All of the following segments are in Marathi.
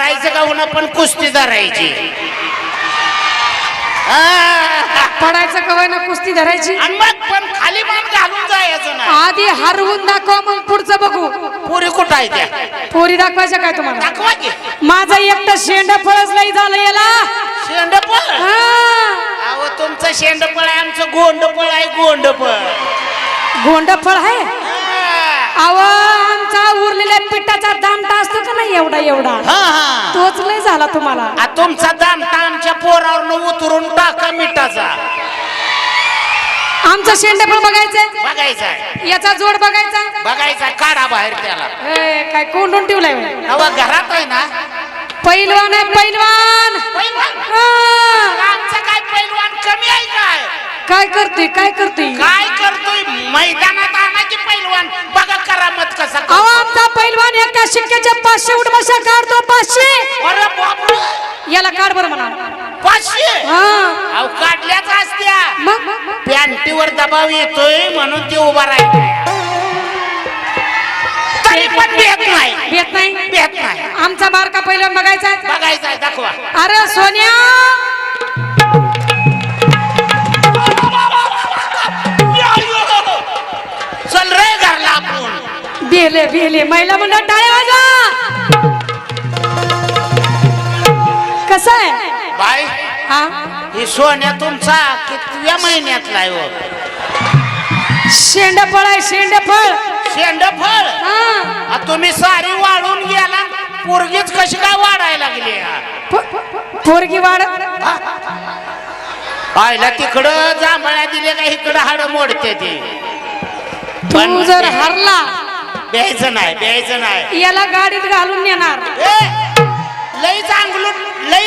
पडायचं का होणं पण कुस्ती धरायची. पडायचं कवाय ना कुस्ती धरायची आणि मग पण खाली मान घालून जायचं ना. आधी हरवून दाखवा मग पुढचं बघू. पुरी कुठं आहे त्या पोरी दाखवायच्या काय तुम्हाला? दाखवा की. माझा एकटा शेंडफळच लई झालं याला. शेंडफळ? अहो तुमचं शेंडफळ आहे, आमचं गोंडफळ आहे. गोंडफळ आहे. अहो आमचा उरलेल्या पिठाचा दामटा असतो का नाही एवढा एवढा, तोच लय झाला तुम्हाला. तुमचा दामटा आमच्या पोरावरनं उतरून टाका मिठाचा. आमचं शेंडफळ बघायचंय. बघायचा याचा जोड बघायचा. काढा बाहेर त्याला. काय कोंडून ठेवलाय नवा घरात आहे ना. पैलवान आहे पैलवान. आमचा काय पैलवान कमी आहे काय? काय करतोय मैदानात आणा की पैलवान. बघा करामत कसा. अहो आमचा पैलवान एका शिक्क्याच्या 500 उठबशा काढतो. 500. अरे बापरे. याला काढ बरं म्हणा. 500? अहो काढल्याच असत्या. मग पॅन्टीवर दबाव येतोय म्हणून ती उभा राहिली. तरी पण भेट नाही. आमचा बारका पैलवान बघायचा. दाखवा. अरे सोन्या चल रे घरला आपण. बेले महिला मंडळ टाळ्या वाजवा. कसं आहे बाई? हा ही सोन्या तुमचा कितव्या महिन्यातला आहे? शेंडफळ आहे. शेंडफळ? तुम्ही सारी वाढून गेला. पोरगीच कशी काय वाढायला लागली? पोरगी पाहिला तिकडं जांभळ्या दिले का इकडं हाड मोडते ते. तू जर हरला द्यायचं नाही. याला गाडीत घालून नेणार. लई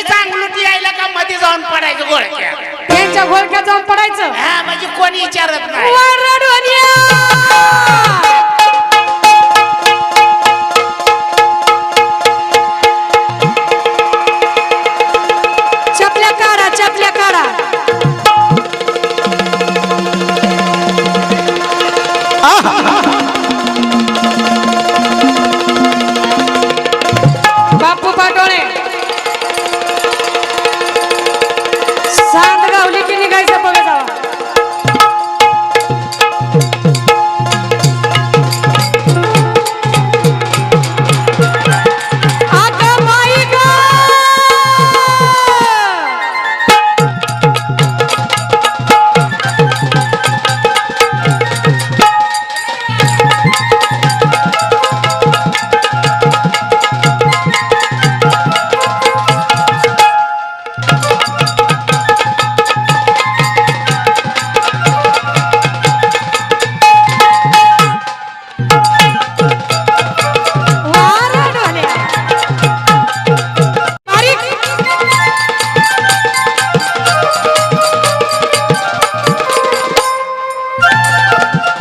चांगलूट यायला का मध्ये जाऊन पडायचं गोळक्या. त्यांच्या घोळक्यात जाऊन पडायचं. म्हणजे कोणी विचारत नाही. चपल्या काढा. बापू पाटोळे सांग गावली की निघायचं बघा जावा.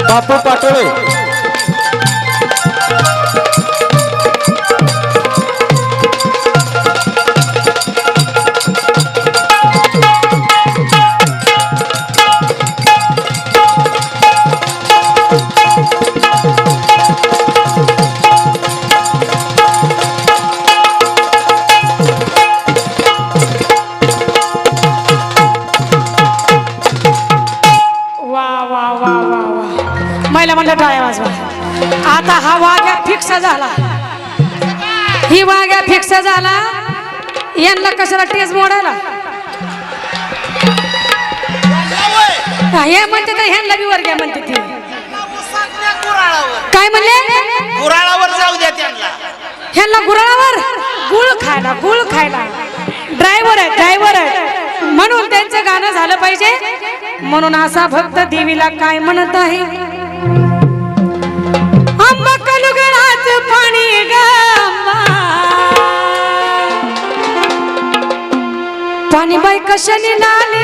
बापू पाटोळे महिला मंडळ टाळ्या वाजवा. आता हा वाघ्या फिक्स झाला. ही वाघ्या फिक्स झाला. यांना कशाला टेज मोडायला? हे म्हणते तर ह्यांना बी वर्ग्या म्हणते ती. काय म्हणले? गुराळावर जाऊ द्या त्यांना. ह्यांना गुराळावर गुळ खायला. ड्रायव्हर आहे म्हणून त्यांचं गाणं झालं पाहिजे. म्हणून असा भक्त देवीला काय म्हणत आहे? आंबा कलुगडाच पाणी गंबा पाणी बाई कशाने लाली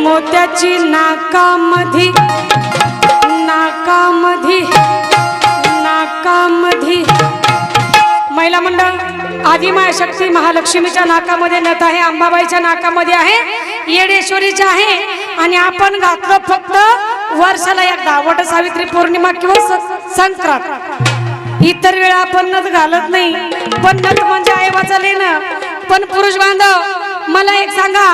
मोत्याची नाकामधी नाकामधी नाकामधी महिला मंडळ आदिमाय शक्ती महालक्ष्मीच्या नाकामध्ये नथ आहे, अंबाबाईच्या नाकामध्ये आहे, येडेश्वरीच्या आहे आणि आपण घातलो फक्त वर्षाला एकदा वट सावित्री पौर्णिमा किंवा संक्रांत। इतर वेळा आपण नथ घालत नाही, पण नथ म्हणजे आई वाचलेलं। पण पुरुष बांधव मला एक सांगा,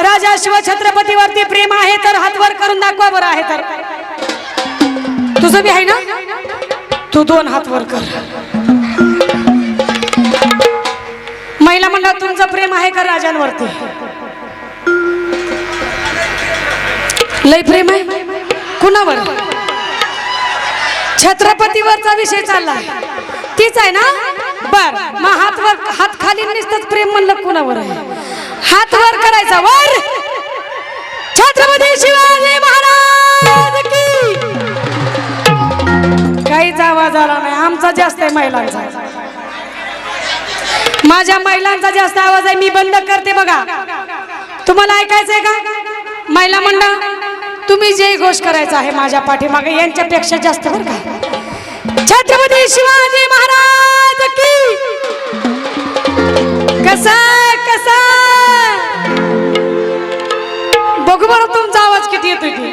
राजा शिवछत्रपतीवरती प्रेम आहे तर हात वर करून दाखवा बरं आहे तर। तुझं बी आहे ना, तू दोन हात वर कर। महिला मंडळ तुमचं प्रेम आहे का राजांवरती? लय प्रेम आहे कुणावर? छत्रपतीवरचा विषय चालला, तीच आहे ना? बर मग हात खाली नुसतंच प्रेम म्हणलं कुणावर आहे? हात वर करायचा, वर। छत्रपती शिवाजी महाराज की। काहीच आवाज आला नाही, आमचा जास्त आहे महिलांचा, माझ्या महिलांचा जास्त आवाज आहे। मी बंद करते बघा, तुम्हाला ऐकायचंय का? महिला मंडळ तुम्ही जय घोष करायचा आहे माझ्या पाठीमागे, यांच्यापेक्षा जास्त बरं का। छत्रपती शिवाजी महाराज की। कसा कसा बघू बरं तुमचा आवाज किती येतोय ते।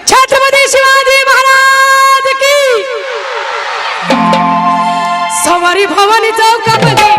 छत्रपती शिवाजी महाराज की। सवारी भवानी चौकामध्ये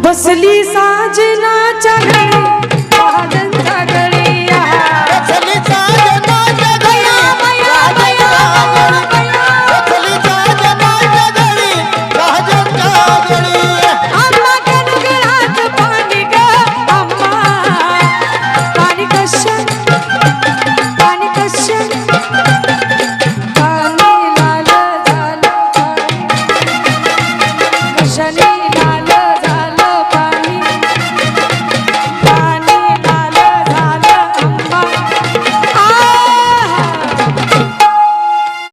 बसली साजनाच्या